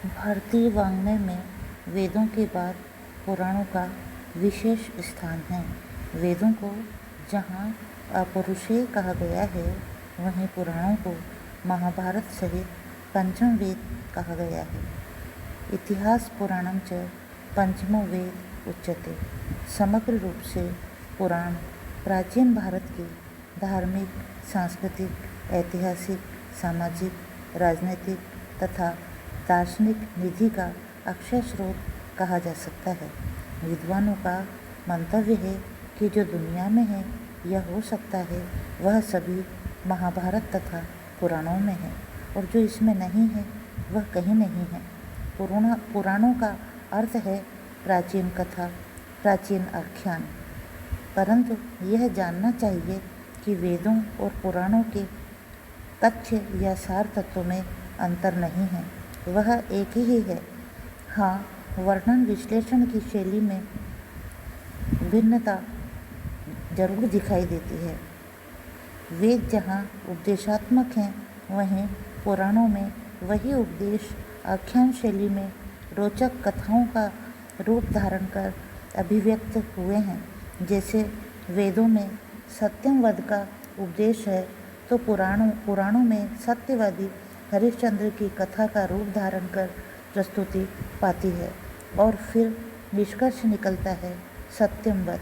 भारतीय वाङ्मय में वेदों के बाद पुराणों का विशेष स्थान है। वेदों को जहाँ अपौरुषेय कहा गया है, वहीं पुराणों को महाभारत सहित पंचम वेद कहा गया है। इतिहास पुराणम च पंचमो वेद उच्यते। समग्र रूप से पुराण प्राचीन भारत की धार्मिक, सांस्कृतिक, ऐतिहासिक, सामाजिक, राजनीतिक तथा दार्शनिक निधि का अक्षय स्रोत कहा जा सकता है। विद्वानों का मंतव्य है कि जो दुनिया में है या हो सकता है वह सभी महाभारत तथा पुराणों में है, और जो इसमें नहीं है वह कहीं नहीं है। पुराणों का अर्थ है प्राचीन कथा, प्राचीन आख्यान। परंतु यह जानना चाहिए कि वेदों और पुराणों के तथ्य या सार तत्वों में अंतर नहीं है, वह एक ही है। हाँ, वर्णन विश्लेषण की शैली में भिन्नता जरूर दिखाई देती है। वेद जहाँ उपदेशात्मक हैं, वहीं पुराणों में वही उपदेश आख्यान शैली में रोचक कथाओं का रूप धारण कर अभिव्यक्त हुए हैं। जैसे वेदों में सत्यम वध का उपदेश है, तो पुराणों में सत्यवादी हरिश्चंद्र की कथा का रूप धारण कर प्रस्तुति पाती है, और फिर निष्कर्ष निकलता है सत्यम वध।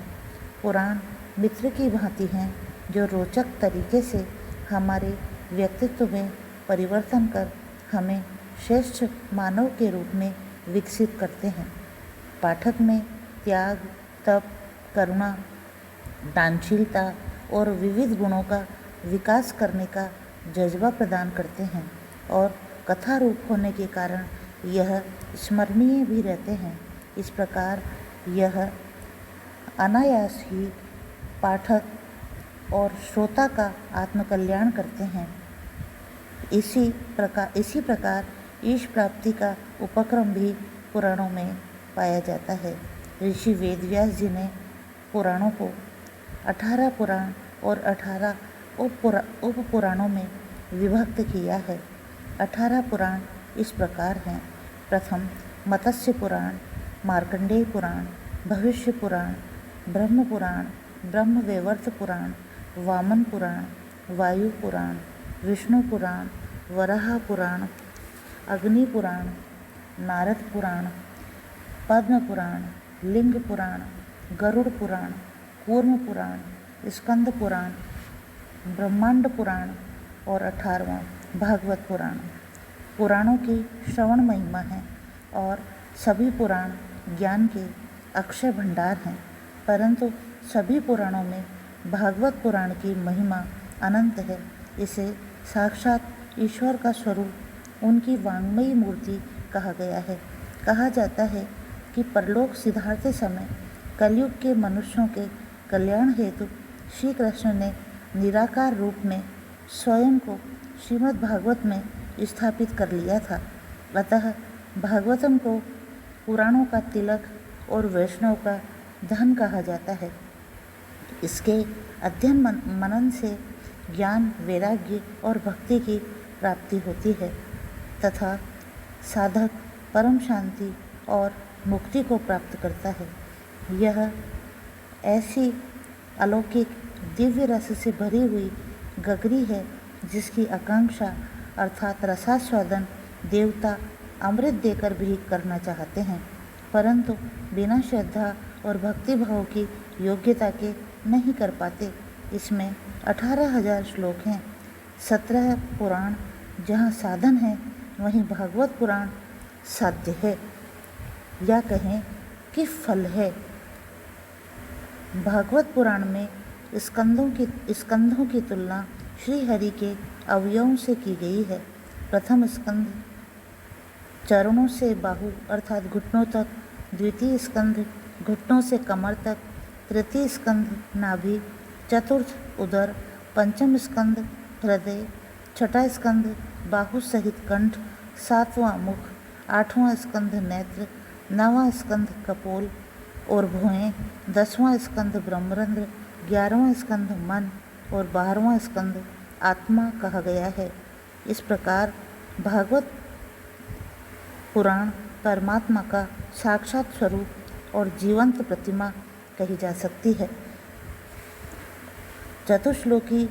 पुराण मित्र की भांति हैं, जो रोचक तरीके से हमारे व्यक्तित्व में परिवर्तन कर हमें श्रेष्ठ मानव के रूप में विकसित करते हैं। पाठक में त्याग, तप, करुणा, दानशीलता और विविध गुणों का विकास करने का जज्बा प्रदान करते हैं, और कथा रूप होने के कारण यह स्मरणीय भी रहते हैं। इस प्रकार यह अनायास ही पाठक और श्रोता का आत्मकल्याण करते हैं। इसी प्रकार ईश प्राप्ति का उपक्रम भी पुराणों में पाया जाता है। ऋषि वेदव्यास जी ने पुराणों को 18 पुराण और 18 उप पुराणों में विभक्त किया है। 18 पुराण इस प्रकार हैं। प्रथम मत्स्य पुराण, मार्कंडेय पुराण, भविष्य पुराण, ब्रह्म पुराण, ब्रह्मवैवर्त पुराण, वामन पुराण, वायु पुराण, विष्णु पुराण, वराह पुराण, अग्नि पुराण, नारद पुराण, पद्म पुराण, लिंग पुराण, गरुड़ पुराण, कूर्म पुराण, स्कंद पुराण, ब्रह्मांड पुराण और 18वां भागवत पुराण। पुराणों की श्रवण महिमा है, और सभी पुराण ज्ञान के अक्षय भंडार हैं। परंतु सभी पुराणों में भागवत पुराण की महिमा अनंत है। इसे साक्षात ईश्वर का स्वरूप, उनकी वाङ्मयी मूर्ति कहा गया है। कहा जाता है कि परलोक सिधारते समय कलयुग के मनुष्यों के कल्याण हेतु श्री कृष्ण ने निराकार रूप में स्वयं को श्रीमद् भागवत में स्थापित कर लिया था। अतः भागवतम को पुराणों का तिलक और वैष्णव का धन कहा जाता है। इसके अध्ययन मनन से ज्ञान, वैराग्य और भक्ति की प्राप्ति होती है, तथा साधक परम शांति और मुक्ति को प्राप्त करता है। यह ऐसी अलौकिक दिव्य रस से भरी हुई गगरी है, जिसकी आकांक्षा अर्थात रसास्वादन देवता अमृत देकर भी करना चाहते हैं, परंतु बिना श्रद्धा और भक्ति भाव की योग्यता के नहीं कर पाते। इसमें 18,000 श्लोक हैं। 17 पुराण जहाँ साधन है, वहीं भागवत पुराण साध्य है, या कहें कि फल है। भागवत पुराण में स्कंधों की तुलना श्री हरि के अवयवों से की गई है। प्रथम स्कंध चरणों से बाहु अर्थात घुटनों तक, द्वितीय स्कंध घुटनों से कमर तक, तृतीय स्कंध नाभि, चतुर्थ उदर, पंचम स्कंध हृदय, छठा स्कंध बाहु सहित कंठ, सातवां मुख, आठवां स्कंध नेत्र, नवां स्कंध कपोल और भुएं, 10वां स्कंध ब्रह्मरंध्र, 11वां स्कंध मन और 12वां स्कंध आत्मा कहा गया है। इस प्रकार भागवत पुराण परमात्मा का साक्षात स्वरूप और जीवंत प्रतिमा कही जा सकती है। चतुश्लोकी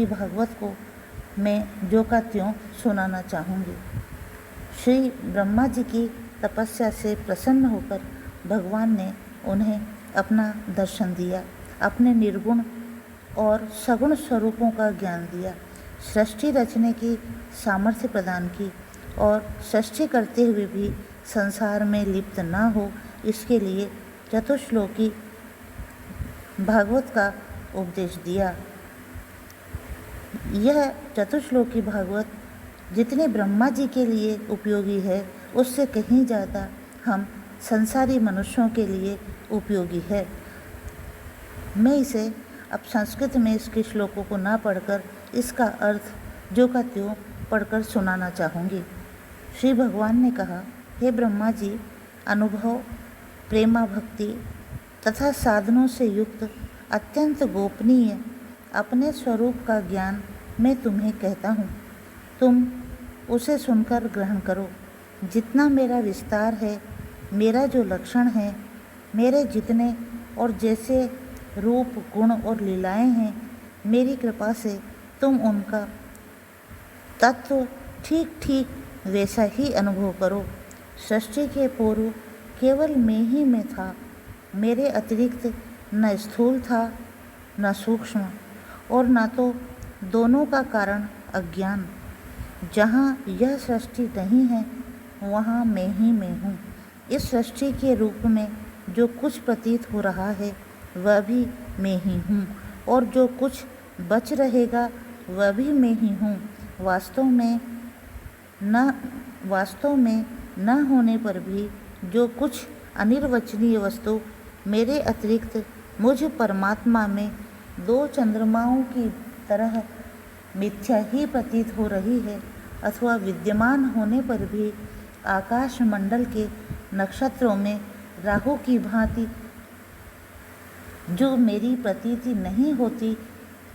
भागवत को मैं जो का त्यों सुनाना चाहूँगी। श्री ब्रह्मा जी की तपस्या से प्रसन्न होकर भगवान ने उन्हें अपना दर्शन दिया, अपने निर्गुण और सगुण स्वरूपों का ज्ञान दिया, सृष्टि रचने की सामर्थ्य प्रदान की और सृष्टि करते हुए भी संसार में लिप्त न हो, इसके लिए चतुश्लोकी भागवत का उपदेश दिया। यह चतुश्लोकी भागवत जितने ब्रह्मा जी के लिए उपयोगी है, उससे कहीं ज़्यादा हम संसारी मनुष्यों के लिए उपयोगी है। मैं इसे अब संस्कृत में इसके श्लोकों को ना पढ़कर इसका अर्थ जो का त्यों पढ़कर सुनाना चाहूँगी। श्री भगवान ने कहा, हे ब्रह्मा जी, अनुभव, प्रेमा भक्ति तथा साधनों से युक्त अत्यंत गोपनीय अपने स्वरूप का ज्ञान मैं तुम्हें कहता हूँ। तुम उसे सुनकर ग्रहण करो। जितना मेरा विस्तार है, मेरा जो लक्षण है, मेरे जितने और जैसे रूप, गुण और लीलाएं हैं, मेरी कृपा से तुम उनका तत्व ठीक ठीक वैसा ही अनुभव करो। सृष्टि के पूर्व केवल मैं ही में था, मेरे अतिरिक्त न स्थूल था न सूक्ष्म, और न तो दोनों का कारण अज्ञान। जहाँ यह सृष्टि नहीं है, वहाँ मैं ही मैं हूँ। इस सृष्टि के रूप में जो कुछ प्रतीत हो रहा है, वह भी मैं ही हूँ, और जो कुछ बच रहेगा वह भी मैं ही हूँ। वास्तव में न होने पर भी जो कुछ अनिर्वचनीय वस्तु मेरे अतिरिक्त मुझ परमात्मा में दो चंद्रमाओं की तरह मिथ्या ही प्रतीत हो रही है, अथवा विद्यमान होने पर भी आकाश मंडल के नक्षत्रों में राहु की भांति जो मेरी प्रतीति नहीं होती,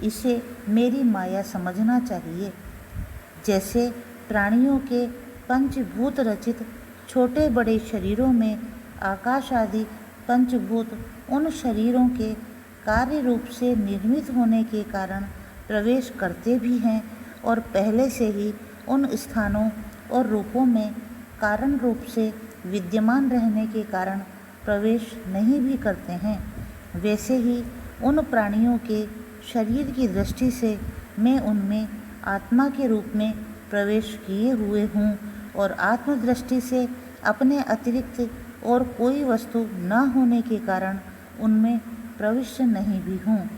इसे मेरी माया समझना चाहिए। जैसे प्राणियों के पंचभूत रचित छोटे बड़े शरीरों में आकाश आदि पंचभूत उन शरीरों के कार्य रूप से निर्मित होने के कारण प्रवेश करते भी हैं, और पहले से ही उन स्थानों और रूपों में कारण रूप से विद्यमान रहने के कारण प्रवेश नहीं भी करते हैं, वैसे ही उन प्राणियों के शरीर की दृष्टि से मैं उनमें आत्मा के रूप में प्रवेश किए हुए हूँ, और आत्मदृष्टि से अपने अतिरिक्त और कोई वस्तु न होने के कारण उनमें प्रविष्ट नहीं भी हूँ।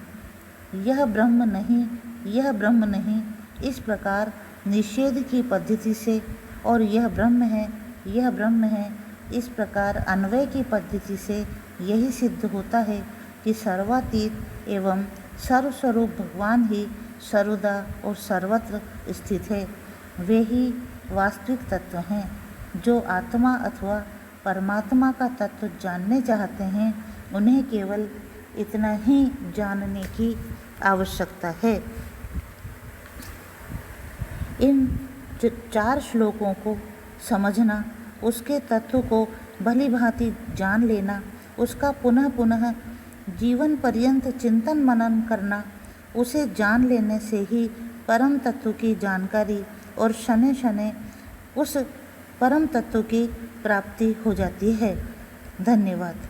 यह ब्रह्म नहीं, इस प्रकार निषेध की पद्धति से, और यह ब्रह्म है, इस प्रकार अन्वय की पद्धति से यही सिद्ध होता है कि सर्वातीत एवं सर्वस्वरूप भगवान ही सर्वदा और सर्वत्र स्थित है। वे ही वास्तविक तत्व हैं। जो आत्मा अथवा परमात्मा का तत्व जानने चाहते हैं, उन्हें केवल इतना ही जानने की आवश्यकता है। इन 4 श्लोकों को समझना, उसके तत्व को भली भांति जान लेना, उसका पुनः पुनः जीवन पर्यंत चिंतन मनन करना, उसे जान लेने से ही परम तत्व की जानकारी और शनै शनै उस परम तत्व की प्राप्ति हो जाती है। धन्यवाद।